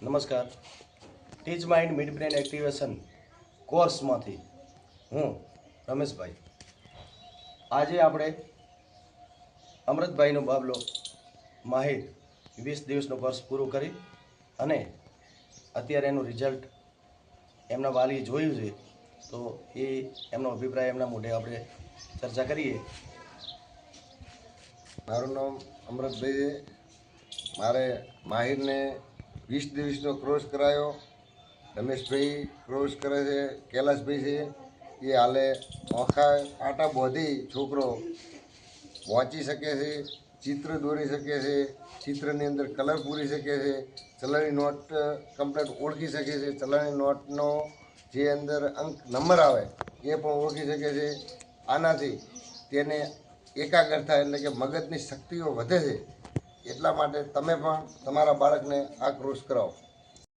નમસ્કાર. ટીચ mind mid brain activation કોર્સમાંથી હું રમેશભાઈ. આજે આપણે અમૃતભાઈનો બાબલો માહિર 20 દિવસનો કોર્સ પૂરો કરી અને અત્યારે એનું રિઝલ્ટ એમના વાલી જોયું છે, તો એ એમનો અભિપ્રાય એમના મોઢે આપણે ચર્ચા કરીએ. મારું નામ અમૃતભાઈ છે. મારે માહિરને 20 દિવસનો કોર્સ કરાયો. રમેશભાઈ કોર્સ કરે છે, કૈલાશભાઈ છે, એ હાલે આખા આટા બોધી છોકરો વાંચી શકે છે, ચિત્ર દોરી શકે છે, ચિત્રની અંદર કલર પૂરી શકે છે, ચલણી નોટ કમ્પ્લીટ ઓળખી શકે છે, ચલણી નોટનો જે અંદર અંક નંબર આવે એ પણ ઓળખી શકે છે. આનાથી તેને એકાગ્રતા એટલે કે મગજની શક્તિઓ વધે છે. એટલા માટે તમે પણ તમારા બાળકને આ કોર્સ કરાવો.